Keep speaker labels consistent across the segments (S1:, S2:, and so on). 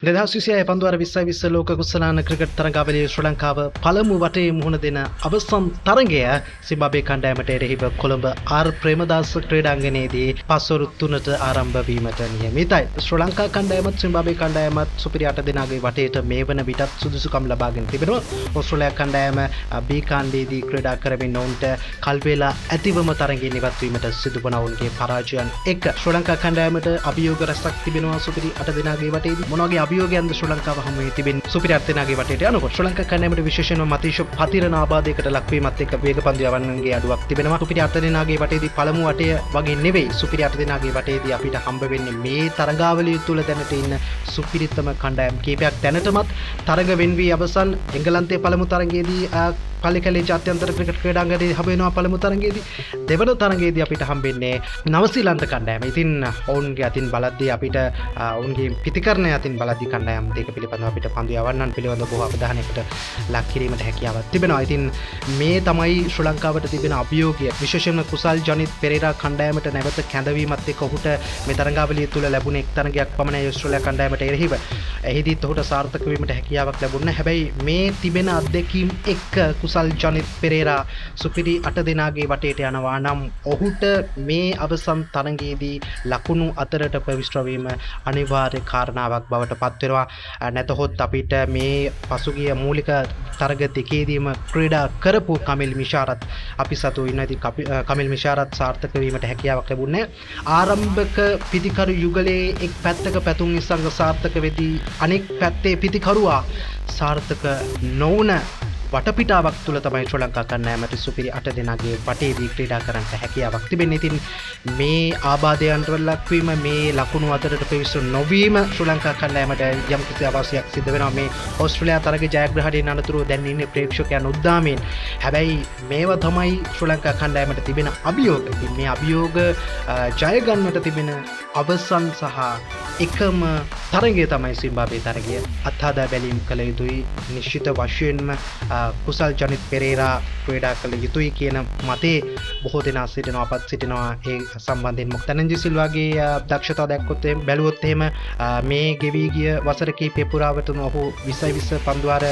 S1: 2026 පන්දුවර 2020 ලෝක කුසලාන ක්‍රිකට් තරඟාවලියේ ශ්‍රී ලංකාව පළමු වටේ මුහුණ දෙන අවසන් තරඟය සිම්බාබ්වේ කණ්ඩායමට එරෙහිව කොළඹ ආර් ප්‍රේමදාස ක්‍රීඩාංගණයේදී පස්වරු 3ට ආරම්භ වීමට නියමිතයි. ශ්‍රී ලංකා කණ්ඩායමත් සිම්බාබ්වේ කණ්ඩායමත් සුපිරි 8 දෙනාගේ වටේට මේ වන විටත් සුදුසුකම් ලබාගෙන තිබෙනවා. ඕස්ට්‍රේලියා කණ්ඩායම බී කාණ්ඩයේදී ක්‍රීඩා කරමින් ඔවුන්ට කල් වේලා ඇතිවම තරඟයෙන් ඉවත් වීමට සිදු වන ඔවුන්ගේ පරාජයන් එක්ක ශ්‍රී ලංකා කණ්ඩායමට අභියෝග රැසක් තිබෙනවා සුපිරි 8 දෙනාගේ වටේදී. මොනවාගේ අභියෝගයන්ද ශ්‍රී ලංකාව හමුවේ තිබෙන්නේ සුපිරි 8 දෙනාගේ වටේට යනකොට ශ්‍රී ලංකා කණ්ඩායමට විශේෂයෙන්ම මතීෂ පතිරණ ආබාධයකට ලක්වීමත් එක්ක වේග පන්දු යවන්නන්ගේ අඩුවක් තිබෙනවා. සුපිරි 8 දෙනාගේ වටේදී පළමු වටය වගේ නෙවෙයි සුපිරි 8 දෙනාගේ වටේදී අපිට හම්බ වෙන්නේ මේ තරඟාවලිය තුල දැනට ඉන්න සුපිරිතම කණ්ඩායම් කීපයක් දැනටමත් තරඟ වෙන් වී අවසන් එංගලන්තයේ පළමු තරඟයේදී පල්ලිකැලේ ජාත්‍යන්තර ක්‍රිකට් ක්‍රීඩාංගණයේ හම්බ වෙනවා පළමු තරඟයේදී. දෙවන තරඟයේදී අපිට හම්බෙන්නේ නවසීලන්ත කණ්ඩායම. ඉතින් ඔවුන්ගේ අතින් බලද්දී අපිට ඔවුන්ගේ පිතිකරණය අතින් බලද්දී කණ්ඩායම් දෙක පිළිබඳව අපිට පන්දු යවන්නන් පිළිබඳව බොහෝ අවධානයකට ලක් කිරීමට හැකියාවක් තිබෙනවා. ඉතින් මේ තමයි ශ්‍රී ලංකාවට තිබෙන අභියෝගය. විශේෂයෙන්ම කුසල් ජනිත් පෙරේරා කණ්ඩායමට නැවත කැඳවීමත් එක්ක ඔහුට මේ තරඟාවලිය තුල ලැබුණ එක් තරඟයක් පමණයි ඕස්ට්‍රේලියා කණ්ඩායමට එරෙහිව. එහිදීත් ඔහුට සාර්ථක වීමට හැකියාවක් ලැබුණා. හැබැයි මේ තිබෙන අත්දැකීම් එක්ක කුසල් ජනිත් පෙරේරා සුපිරි 8 දෙනාගේ වටේට යනවා නම් ඔහුට මේ අවසන් තරඟයේදී ලකුණු අතරට ප්‍රවිෂ්ඨ වීම අනිවාර්ය කාරණාවක් බවට පත් වෙනවා. නැතහොත් අපිට මේ පසුගිය මූලික තරග දෙකේදීම ක්‍රීඩා කරපු කමිල් මිෂාරත් අපි සතු ඉන්නවා. ඉතින් කමිල් මිෂාරත් සාර්ථක වීමට හැකියාවක් ලැබුණේ ආරම්භක පිතිකරු යුගලයේ එක් පැත්තක පැතුම් ඉස්සංග සාර්ථක වෙදී අනෙක් පැත්තේ පිතිකරුවා සාර්ථක නොවුන වටපිටාවක් තුල තමයි ශ්‍රී ලංකා කණ්ඩායමට සුපිරි 8 දෙනාගේ වටේදී ක්‍රීඩා කරන්නට හැකියාවක් තිබෙන්නේ. ඉතින් මේ ආබාධයන්ට ලක්වීම මේ ලකුණු අතරට ප්‍රවිෂ්ඨ නොවීම ශ්‍රී ලංකා කණ්ඩායමට යම් කිසි අවශ්‍යයක් සිද්ධ වෙනවා. මේ ඕස්ට්‍රේලියා තරග ජයග්‍රහණයෙන් අනතුරුව දැන් ඉන්නේ ප්‍රේක්ෂකයන් උද්දාමයෙන්. හැබැයි මේවා තමයි ශ්‍රී ලංකා කණ්ඩායමට තිබෙන අභියෝග. ඉතින් මේ අභියෝග ජය ගන්නට තිබෙන අවසන් සහ එකම තරගය තමයි සිම්බාබ්වේ තරගය. අත්හදා බැලීම් කළ යුතුයි. නිශ්චිත වශයෙන්ම කුසල් ජනිත් පෙරේරා ක්‍රීඩා කළ යුතුයි කියන මතේ බොහෝ දෙනා සිටිනවා. අපත් සිටිනවා ඒ සම්බන්ධයෙන්. මොකද තනංජි සිල්වාගේ දක්ෂතාව දැක්කොත් බැලුවොත් එහෙම මේ ගෙවි ගිය වසර කිහිපය පුරාවටම ඔහු 2020 පන්දුවාර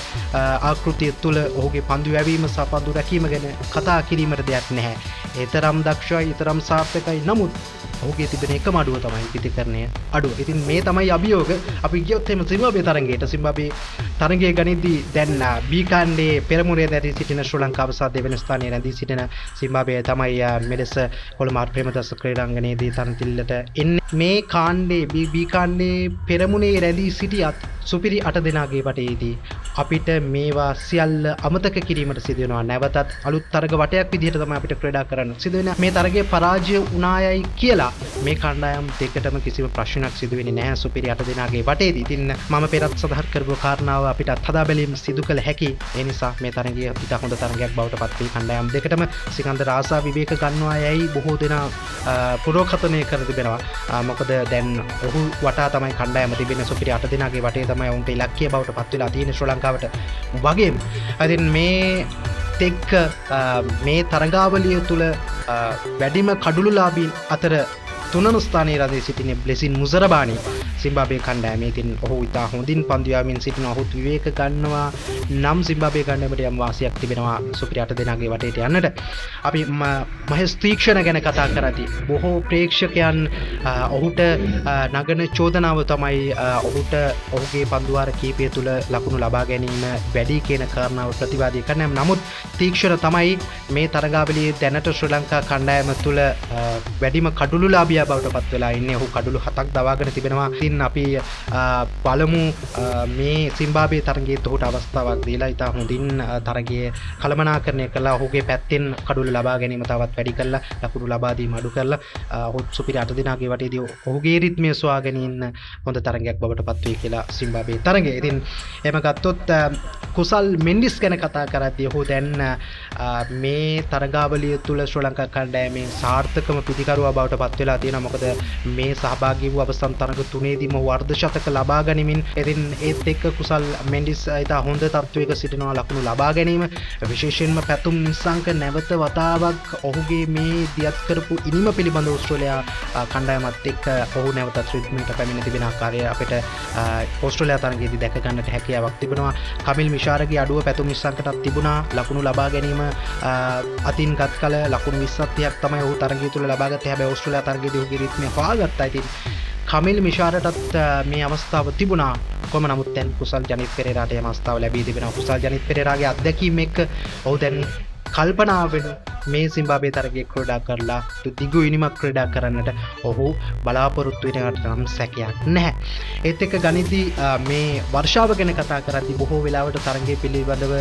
S1: ආකෘතිය තුළ ඔහුගේ පන්දු වැවීම සහ පන්දු රැකීම ගැන කතා කිරීමට දෙයක් නැහැ. ඒතරම් දක්ෂයි, ඒතරම් සාර්ථකයි. නමුත් ඔහුගේ තිබෙන එකම අඩුව තමයි පිතිකරණය අඩුව. ඉතින් මේ තමයි අභියෝග. අපි ගියොත් එහෙම සිම්බාබ්වේ තරඟයට සිම්බාබ්වේ තරඟයේ ගනිද්දී දැන් බී කාණ්ඩයේ පෙරමුරේ දැරී සිටින ශ්‍රී ලංකාව සහ දෙවන ස්ථානයේ රැඳී සිටින සිම්බාබ්වේ තමයි මෙලෙස කොළඹ ආර් ප්‍රේමදාස ක්‍රීඩාංගණයේදී තරඟිල්ලට එන්නේ. මේ කාණ්ඩයේ බී කාණ්ඩයේ පෙරමුරේ රැඳී සිටියත් සුපිරි 8 දෙනාගේ වටේදී අපිට මේවා සියල්ල අමතක කිරීමට සිදු වෙනවා. නැවතත් අලුත් තරග වටයක් විදිහට තමයි අපිට ක්‍රීඩා කරන්න සිදු වෙන්නේ. මේ තරගයේ පරාජය වුණායයි කියලා මේ කණ්ඩායම් දෙකටම කිසිම ප්‍රශ්නයක් සිදු වෙන්නේ නැහැ සුපිරි 8 දෙනාගේ වටේදී. ඉතින් මම පෙරත් සඳහන් කරපු කාරණාව අපිට අත්හදා බැලීම සිදු කළ හැකි. ඒ නිසා මේ තරගය ඉතා හොඳ තරගයක් බවට පත් වී කණ්ඩායම් දෙකටම සිකන්දර ආසා විවේක ගන්නවා යයි බොහෝ දෙනා පුරෝකථනය කර තිබෙනවා. මොකද දැන් ඔහු වටා තමයි කණ්ඩායම තිබෙන සුපිරි 8 දෙනාගේ වටේ තමයි උන්ට ඉලක්කය බවට පත් වෙලා තියෙන ශ්‍රී ලංකාවට වගේම. ඉතින් මේ තෙක් මේ තරඟාවලිය තුල වැඩිම කඩුළුලාභීන් අතර තුනන ස්ථානයේ රැඳී සිටින බ්ලෙසින් මුසරබානි සිම්බාබ්වේ කණ්ඩායමේ. ඉතින් ඔහු ඉතා හොඳින් පන්දු යවමින් සිටිනවා. ඔහුත් විවේක ගන්නවා නම් සිම්බාබ්වේ කණ්ඩායමට යම් වාසියක් තිබෙනවා සුපිරි 8 දෙනාගේ වටේට යන්නට. අපි මහේස් තීක්ෂණ ගැන කතා කරද්දී බොහෝ ප්‍රේක්ෂකයන් ඔහුට නගන චෝදනාව තමයි ඔහුට ඔහුගේ පන්දුවාර කීපය තුල ලකුණු ලබා ගැනීම වැඩි කියන කාරණාව ප්‍රතිවාදී කරනවා. නමුත් තීක්ෂණ තමයි මේ තරඟාවලියේ දැනට ශ්‍රී ලංකා කණ්ඩායම තුල වැඩිම කඩුළුලාභී බවට පත් වෙලා ඉන්නේ. ඔහු කඩුළු 7ක් දවාගෙන තිබෙනවා. ඉතින් අපි බලමු මේ සිම්බාබ්වේ තරගයේ ඔහුට අවස්ථාවක් දීලා ඉතා හොඳින් තරගයේ කළමනාකරණය කළා. ඔහුගේ පැත්තෙන් කඩුළු ලබා ගැනීම තවත් වැඩි කළා. ලකුණු ලබා දීම අඩු කරලා ඔහු සුපිරි 8 දෙනාගේ වටේදී ඔහුගේ රිද්මය සොයාගෙන ඉන්න හොඳ තරගයක් බවට පත් වෙයි කියලා සිම්බාබ්වේ තරගය. ඉතින් එහෙම ගත්තොත් කුසල් මෙන්ඩිස් ගැන කතා කරද්දී ඔහු දැන් මේ තරගාවලිය තුල ශ්‍රී ලංකා කණ්ඩායමේ සාර්ථකම පිතිකරුවා බවට පත් වෙලා තියෙනවා. මොකද මේ සහභාගී වූ අවසන් තරග තුනේදී තරගයේදී මොහු අර්ධ ශතක ලබා ගනිමින් ඉතින් ඒත් එක්ක කුසල් මෙන්ඩිස් ඉතා හොඳ තත්ත්වයක සිටිනවා ලකුණු ලබා ගැනීම විශේෂයෙන්ම පැතුම් නිසංක නැවත වතාවක් ඔහුගේ මේ දියත් කරපු ඉනිම පිළිබඳ ඕස්ට්‍රේලියා කණ්ඩායමත් එක්ක ඔහු නැවතත් රිද්මට පැමිණ තිබෙන ආකාරය අපිට ඕස්ට්‍රේලියා තරගයේදී දැක ගන්නට හැකියාවක් තිබෙනවා. කමිල් මිෂාරගේ අඩුව පැතුම් නිසංකටත් තිබුණා. ලකුණු ලබා ගැනීම අතින් ගත් කල ලකුණු 20ක් තමයි ඔහු තරගය තුල ලබාගත්තේ. හැබැයි ඕස්ට්‍රේලියා තරගයේදී ඔහුගේ රිද්මය හොයාගත්තා. ඉතින් කමිල් මිෂාරටත් මේ අවස්ථාව තිබුණා. කොහොම නමුත් දැන් කුසල් ජනිත් පෙරේරාට මේ අවස්ථාව ලැබී තිබෙනවා. කුසල් ජනිත් පෙරේරාගේ අත්දැකීම් එක්ක ඔහු දැන් කල්පනා වෙන මේ සිම්බාබ්වේ තරගයේ ක්‍රීඩා කරලා දිගු ඉනිමක් ක්‍රීඩා කරන්නට ඔහු බලාපොරොත්තු වෙනකට නම් සැකයක් නැහැ. ඒත් එක්ක ගනිද්දී මේ වර්ෂාව ගැන කතා කරද්දී බොහෝ වෙලාවට තරගයේ පිළිබඳව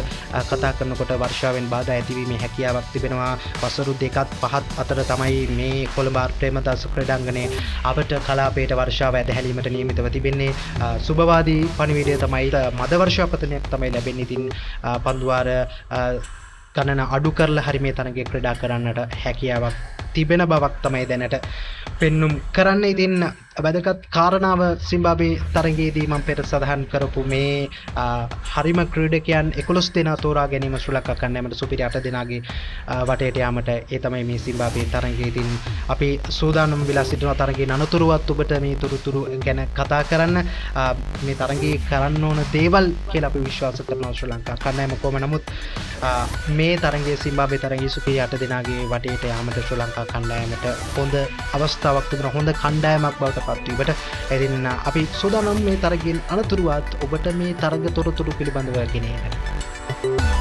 S1: කතා කරනකොට වර්ෂාවෙන් බාධා ඇතිවීමේ හැකියාවක් තිබෙනවා. වසරු 2-5 අතර තමයි මේ කොළඹ ප්‍රේමදාස ක්‍රීඩාංගණයේ අපට කලාපයට වර්ෂාව ඇදහැරීමට නියමිතව තිබෙන්නේ. සුබවාදී පණිවිඩය තමයි මද වර්ෂාපතනයක් තමයි ලැබෙන්නේ. ඉතින් පන්දුවාර ගණන අඩු කරලා හරි මේ තරගයේ ක්‍රීඩා කරන්නට හැකියාවක් තිබෙන බවක් තමයි දැනට පෙන්눔 කරන්න. ඉතින් වැදගත් කාරණාව සිම්බාබ්වේ තරගයේදී මම පෙර සඳහන් කරපු මේ හරිම ක්‍රීඩකයන් 11 දෙනා තෝරා ගැනීම ශ්‍රී ලංකා කණ්ඩායමට සුපිරි 8 දෙනාගේ වටේට යාමට ඒ තමයි මේ සිම්බාබ්වේ තරගයේදී අපි සූදානම් වෙලා සිටින තරගයේ අනතුරුවත් ඔබට මේ තුරුතුරු ගැන කතා කරන්න මේ තරගයේ කරන්න ඕන දේවල් කියලා අපි විශ්වාස කරනවා ශ්‍රී ලංකා කණ්ඩායම කොහොම නමුත් මේ තරගයේ සිම්බාබ්වේ තරගයේ සුපිරි 8 දෙනාගේ වටේට යාමට ශ්‍රී ලංකා කණ්ඩායමට හොඳ අවස්ථාවක් තිබුණා. හොඳ කණ්ඩායමක් බවට පත්වීමට එදින අපි සූදානම් මේ තරගයෙන් අනතුරුවත් ඔබට මේ තරග තොරතුරු පිළිබඳව ගෙනයන්නට.